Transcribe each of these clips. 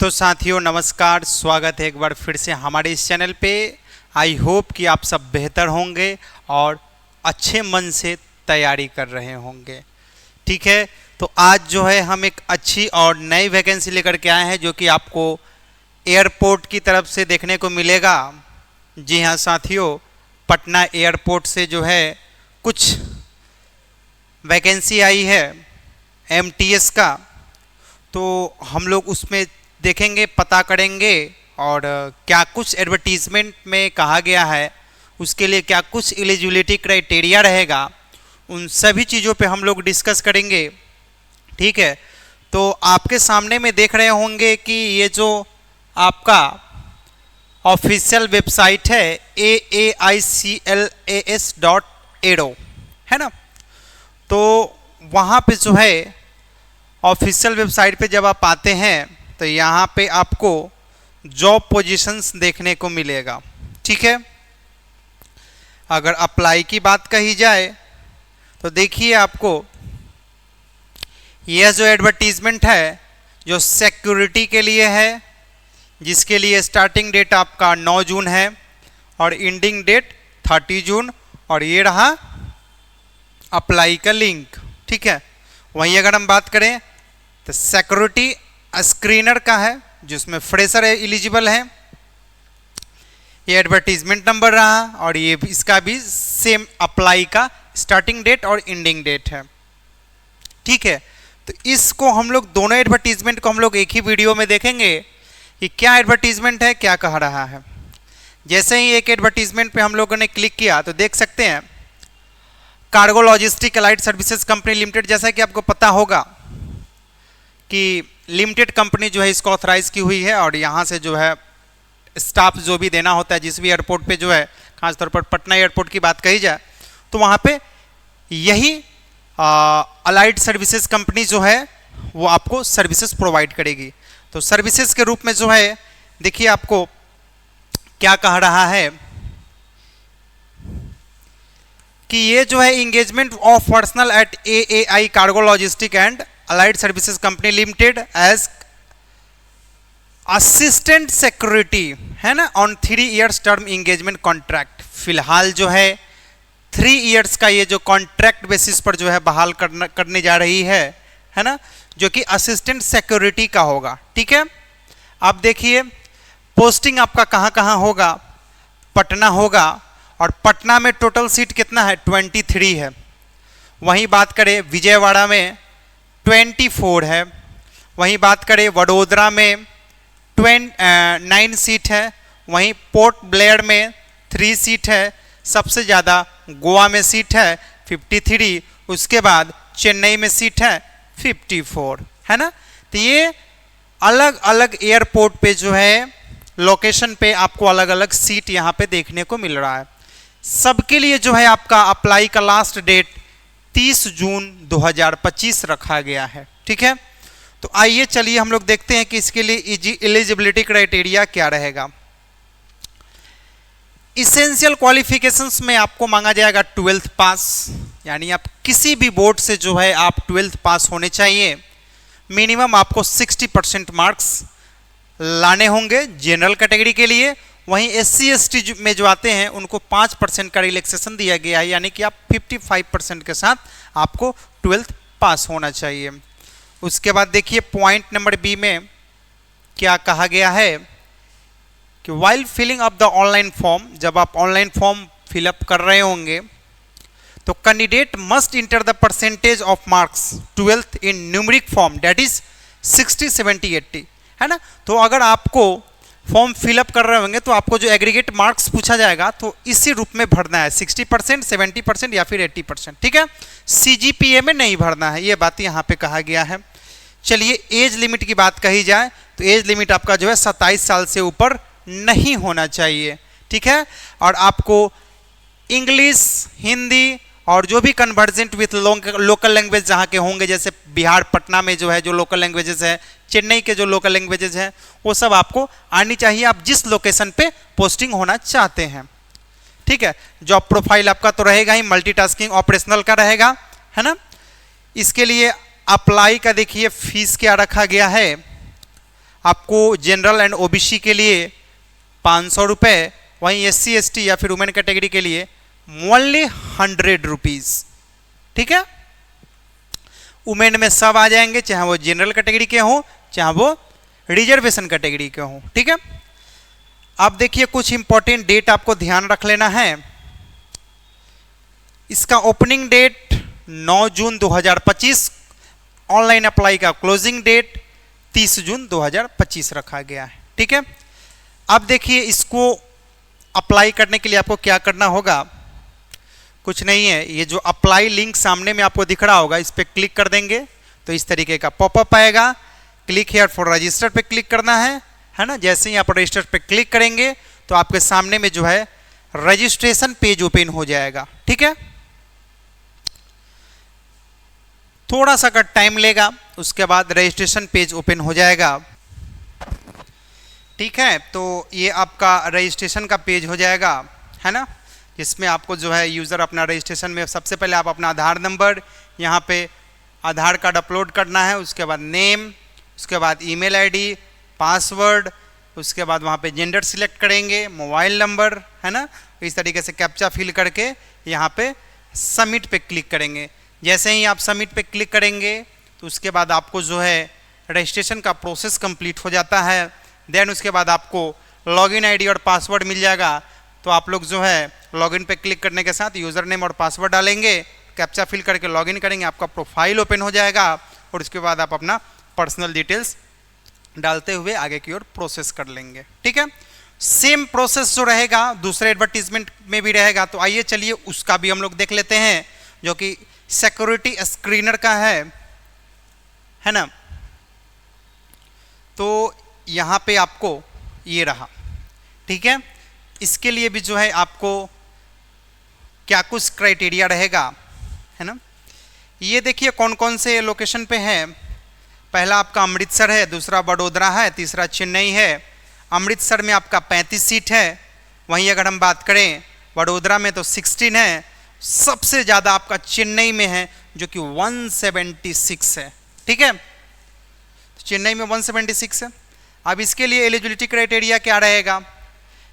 तो साथियों नमस्कार, स्वागत है एक बार फिर से हमारे इस चैनल पे। आई होप कि आप सब बेहतर होंगे और अच्छे मन से तैयारी कर रहे होंगे। ठीक है, तो आज जो है हम एक अच्छी और नई वैकेंसी लेकर के आए हैं जो कि आपको एयरपोर्ट की तरफ से देखने को मिलेगा। जी हाँ साथियों, पटना एयरपोर्ट से जो है कुछ वैकेंसी आई है MTS का, तो हम लोग उसमें देखेंगे, पता करेंगे और क्या कुछ एडवर्टीजमेंट में कहा गया है, उसके लिए क्या कुछ एलिजिबिलिटी क्राइटेरिया रहेगा, उन सभी चीज़ों पे हम लोग डिस्कस करेंगे। ठीक है, तो आपके सामने में देख रहे होंगे कि ये जो आपका ऑफिशियल वेबसाइट है AAICLAS.AIRO है ना, तो वहाँ पे जो है ऑफिशियल वेबसाइट पे जब आप आते हैं तो यहाँ पे आपको जॉब पोजीशंस देखने को मिलेगा। ठीक है, अगर अप्लाई की बात कही जाए तो देखिए आपको यह जो एडवर्टीजमेंट है जो सिक्योरिटी के लिए है, जिसके लिए स्टार्टिंग डेट आपका 9 जून है और एंडिंग डेट 30 जून, और ये रहा अप्लाई का लिंक। ठीक है, वहीं अगर हम बात करें तो सिक्योरिटी स्क्रीनर का है जिसमें फ्रेशर एलिजिबल है। ये एडवर्टीजमेंट नंबर रहा और ये इसका भी सेम अप्लाई का स्टार्टिंग डेट और एंडिंग डेट है। ठीक है, तो इसको हम लोग दोनों एडवर्टीजमेंट को हम लोग एक ही वीडियो में देखेंगे कि क्या एडवर्टीजमेंट है, क्या कह रहा है। जैसे ही एक एडवर्टीजमेंट पे हम लोगों ने क्लिक किया तो देख सकते हैं cargo logistic allied services company limited. जैसा कि आपको पता होगा कि लिमिटेड कंपनी जो है इसको ऑथराइज की हुई है और यहाँ से जो है स्टाफ जो भी देना होता है जिस भी एयरपोर्ट पे जो है, खासतौर पर पटना एयरपोर्ट की बात कही जाए तो वहाँ पे यही अलाइड सर्विसेज कंपनी जो है वो आपको सर्विसेज प्रोवाइड करेगी। तो सर्विसेज के रूप में जो है देखिए आपको क्या कह रहा है कि ये जो है engagement of personnel at AAI cargo logistic and allied services company limited as assistant security है ना on 3 years term engagement contract. फिलहाल जो है 3 इयर्स का ये जो कॉन्ट्रैक्ट बेसिस पर जो है बहाल करने जा रही है ना, जो कि असिस्टेंट सिक्योरिटी का होगा। ठीक है, अब देखिए पोस्टिंग आपका कहाँ कहाँ होगा। पटना होगा और पटना में टोटल सीट कितना है, 23 है। वहीं बात करें विजयवाड़ा में 24 है। वहीं बात करें वडोदरा में 9 सीट है। वहीं पोर्ट ब्लेयर में 3 सीट है। सबसे ज़्यादा गोवा में सीट है 53, उसके बाद चेन्नई में सीट है 54 है ना। तो ये अलग अलग एयरपोर्ट पे जो है लोकेशन पे आपको अलग अलग सीट यहाँ पे देखने को मिल रहा है। सबके लिए जो है आपका अप्लाई का लास्ट डेट 30 जून 2025 रखा गया है। ठीक है, तो आइए चलिए हम लोग देखते हैं कि इसके लिए एलिजिबिलिटी क्राइटेरिया क्या रहेगा। इसेंशियल क्वालिफिकेशंस में आपको मांगा जाएगा 12th पास, यानी आप किसी भी बोर्ड से जो है आप 12th पास होने चाहिए। मिनिमम आपको 60% मार्क्स लाने होंगे जनरल कैटेगरी के लिए। वहीं SC ST में जो आते हैं उनको 5% का रिलैक्सेशन दिया गया है, यानी कि आप 55% के साथ आपको 12th पास होना चाहिए। उसके बाद देखिए पॉइंट नंबर B में क्या कहा गया है कि while filling up the online form, जब आप ऑनलाइन फॉर्म फिलअप कर रहे होंगे तो candidate must enter the percentage of marks 12th in numeric form that is 60, 70, 80 है ना। तो अगर आपको फॉर्म फिलअप कर रहे होंगे तो आपको जो एग्रीगेट मार्क्स पूछा जाएगा तो इसी रूप में भरना है, 60%, 70% या फिर 80%। ठीक है, CGPA में नहीं भरना है, ये बात यहाँ पे कहा गया है। चलिए एज लिमिट की बात कही जाए तो एज लिमिट आपका जो है 27 साल से ऊपर नहीं होना चाहिए। ठीक है, और आपको इंग्लिश, हिंदी और जो भी कन्वर्जेंट विथ लोकल लैंग्वेज जहाँ के होंगे, जैसे बिहार पटना में जो है जो लोकल लैंग्वेजेस है, चेन्नई के जो लोकल लैंग्वेजेस हैं वो सब आपको आनी चाहिए, आप जिस लोकेशन पे पोस्टिंग होना चाहते हैं। ठीक है, जॉब प्रोफाइल आपका तो रहेगा ही, मल्टीटास्किंग ऑपरेशनल का रहेगा है ना। इसके लिए अप्लाई का देखिए फीस क्या रखा गया है, आपको जनरल एंड ओबीसी के लिए 500 रुपये, वहीं SC ST या फिर वुमेन कैटेगरी के लिए ओनली 100 रुपीज। ठीक है, वुमेन में सब आ जाएंगे, चाहे वो जनरल कैटेगरी के हों चाहे वो रिजर्वेशन कैटेगरी के हों। ठीक है, अब देखिए कुछ इंपॉर्टेंट डेट आपको ध्यान रख लेना है। इसका ओपनिंग डेट 9 जून 2025, ऑनलाइन अप्लाई का क्लोजिंग डेट 30 जून 2025 रखा गया है। ठीक है, अब देखिए इसको अप्लाई करने के लिए आपको क्या करना होगा, कुछ नहीं है, ये जो अप्लाई लिंक सामने में आपको दिख रहा होगा इस पर क्लिक कर देंगे तो इस तरीके का पॉपअप आएगा। क्लिक हियर फॉर रजिस्टर पे क्लिक करना है ना। जैसे ही आप रजिस्टर पे क्लिक करेंगे तो आपके सामने में जो है रजिस्ट्रेशन पेज ओपन हो जाएगा। ठीक है, थोड़ा सा का टाइम लेगा, उसके बाद रजिस्ट्रेशन पेज ओपन हो जाएगा। ठीक है, तो ये आपका रजिस्ट्रेशन का पेज हो जाएगा, है ना, जिसमें आपको जो है यूज़र अपना रजिस्ट्रेशन में सबसे पहले आप अपना आधार नंबर, यहाँ पे आधार कार्ड अपलोड करना है, उसके बाद नेम, उसके बाद ईमेल आईडी, पासवर्ड, उसके बाद वहाँ पे जेंडर सिलेक्ट करेंगे, मोबाइल नंबर, है ना, इस तरीके से कैप्चा फिल करके यहाँ पे सबमिट पे क्लिक करेंगे। जैसे ही आप सबमिट पे क्लिक करेंगे तो उसके बाद आपको जो है रजिस्ट्रेशन का प्रोसेस कंप्लीट हो जाता है। देन उसके बाद आपको लॉगिन आईडी और पासवर्ड मिल जाएगा। तो आप लोग जो है लॉगिन पे क्लिक करने के साथ यूज़र नेम और पासवर्ड डालेंगे, कैप्चा फिल करके लॉगिन करेंगे, आपका प्रोफाइल ओपन हो जाएगा और उसके बाद आप अपना पर्सनल डिटेल्स डालते हुए आगे की ओर प्रोसेस कर लेंगे। ठीक है, सेम प्रोसेस जो रहेगा दूसरे एडवर्टीजमेंट में भी रहेगा। तो आइए चलिए उसका भी हम लोग देख लेते हैं, जो कि सिक्योरिटी स्क्रीनर का है ना। तो यहाँ पे आपको ये रहा। ठीक है, इसके लिए भी जो है आपको क्या कुछ क्राइटेरिया रहेगा, है ना। ये देखिए कौन कौन से लोकेशन पे है। पहला आपका अमृतसर है, दूसरा वडोदरा है, तीसरा चेन्नई है। अमृतसर में आपका 35 सीट है, वहीं अगर हम बात करें वडोदरा में तो 16 है। सबसे ज़्यादा आपका चेन्नई में है जो कि 176 है। ठीक है, तो चेन्नई में 176 है। अब इसके लिए एलिजिबिलिटी क्राइटेरिया क्या रहेगा,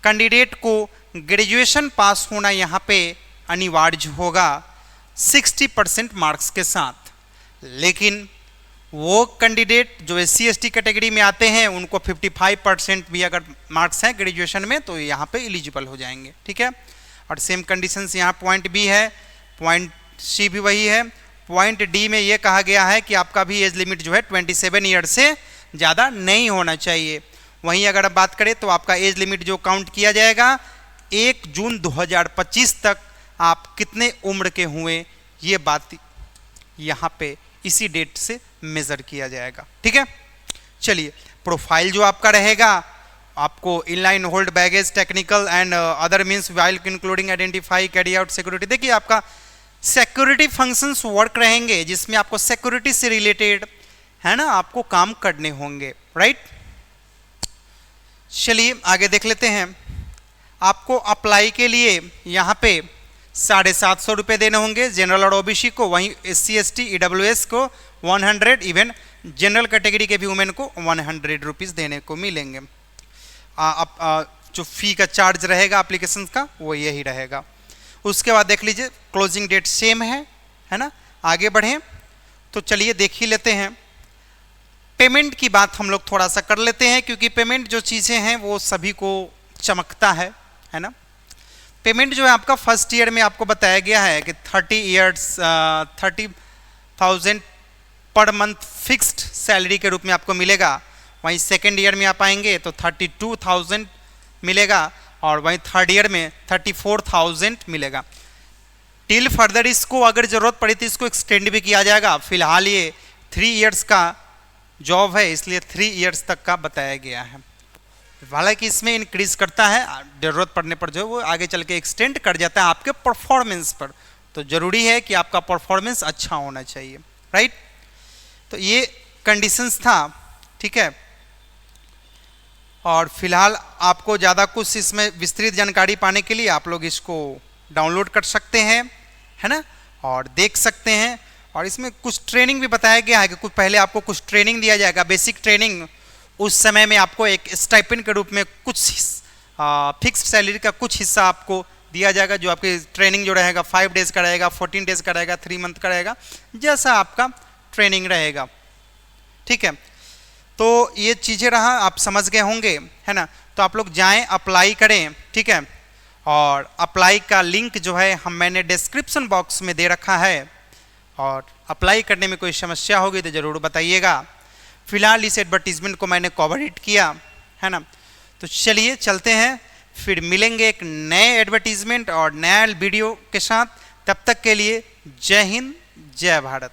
कैंडिडेट को ग्रेजुएशन पास होना यहाँ पे अनिवार्य होगा 60% मार्क्स के साथ। लेकिन वो कैंडिडेट जो SC ST कैटेगरी में आते हैं उनको 55% भी अगर मार्क्स हैं ग्रेजुएशन में तो यहाँ पे एलिजिबल हो जाएंगे। ठीक है, और सेम कंडीशंस यहाँ पॉइंट B है, पॉइंट C भी वही है। पॉइंट D में ये कहा गया है कि आपका भी एज लिमिट जो है 27 ईयर से ज़्यादा नहीं होना चाहिए। वहीं अगर आप बात करें तो आपका एज लिमिट जो काउंट किया जाएगा 1 जून 2025 तक आप कितने उम्र के हुए ये बात यहाँ पे इसी डेट से मेज़र किया जाएगा। ठीक है, चलिए प्रोफाइल जो आपका रहेगा आपको inline hold baggage technical and other means while including identify carry out security. देखिए आपका सिक्योरिटी फंक्शंस वर्क रहेंगे जिसमें आपको सिक्योरिटी से रिलेटेड है ना आपको काम करने होंगे, राइट। चलिए आगे देख लेते हैं। आपको अप्लाई के लिए यहाँ पे 750 रुपये देने होंगे जनरल और OBC को, वहीं SC ST EWS को 100, इवन जनरल कैटेगरी के भी वुमेन को 100 रुपीज़ देने को मिलेंगे। जो फी का चार्ज रहेगा एप्लीकेशन का वो यही रहेगा। उसके बाद देख लीजिए क्लोजिंग डेट सेम है ना। आगे बढ़ें तो चलिए देख ही लेते हैं। पेमेंट की बात हम लोग थोड़ा सा कर लेते हैं क्योंकि पेमेंट जो चीज़ें हैं वो सभी को चमकता है ना। पेमेंट जो है आपका फर्स्ट ईयर में आपको बताया गया है कि 30,000 पर मंथ फिक्स्ड सैलरी के रूप में आपको मिलेगा। वहीं सेकेंड ईयर में आप आएंगे तो 32,000 मिलेगा और वहीं थर्ड ईयर में 34,000 मिलेगा। टिल फर्दर इसको अगर ज़रूरत पड़ी तो इसको एक्सटेंड भी किया जाएगा। फिलहाल ये 3 इयर्स का जॉब है इसलिए 3 इयर्स तक का बताया गया है। हालांकि इसमें इंक्रीज करता है, ज़रूरत पड़ने पर जो वो आगे चल के एक्सटेंड कर जाता है आपके परफॉर्मेंस पर। तो ज़रूरी है कि आपका परफॉर्मेंस अच्छा होना चाहिए, राइट। तो ये कंडीशंस था, ठीक है। और फिलहाल आपको ज़्यादा कुछ इसमें विस्तृत जानकारी पाने के लिए आप लोग इसको डाउनलोड कर सकते हैं, है ना, और देख सकते हैं। और इसमें कुछ ट्रेनिंग भी बताया गया है कि कुछ पहले आपको कुछ ट्रेनिंग दिया जाएगा, बेसिक ट्रेनिंग उस समय में आपको एक स्टाइपेंड के रूप में कुछ फिक्स्ड सैलरी का कुछ हिस्सा आपको दिया जाएगा, जो आपकी ट्रेनिंग जो रहेगा 5 डेज का रहेगा, 14 डेज का रहेगा, 3 मंथ का रहेगा, जैसा आपका ट्रेनिंग रहेगा। ठीक है, तो ये चीज़ें रहा, आप समझ गए होंगे, है ना। तो आप लोग जाएं, अप्लाई करें। ठीक है, और अप्लाई का लिंक जो है मैंने डिस्क्रिप्शन बॉक्स में दे रखा है, और अप्लाई करने में कोई समस्या होगी तो ज़रूर बताइएगा। फिलहाल इस एडवर्टीजमेंट को मैंने कवर हिट किया, है ना। तो चलिए चलते हैं, फिर मिलेंगे एक नए एडवर्टीजमेंट और नया वीडियो के साथ। तब तक के लिए जय हिंद, जय भारत।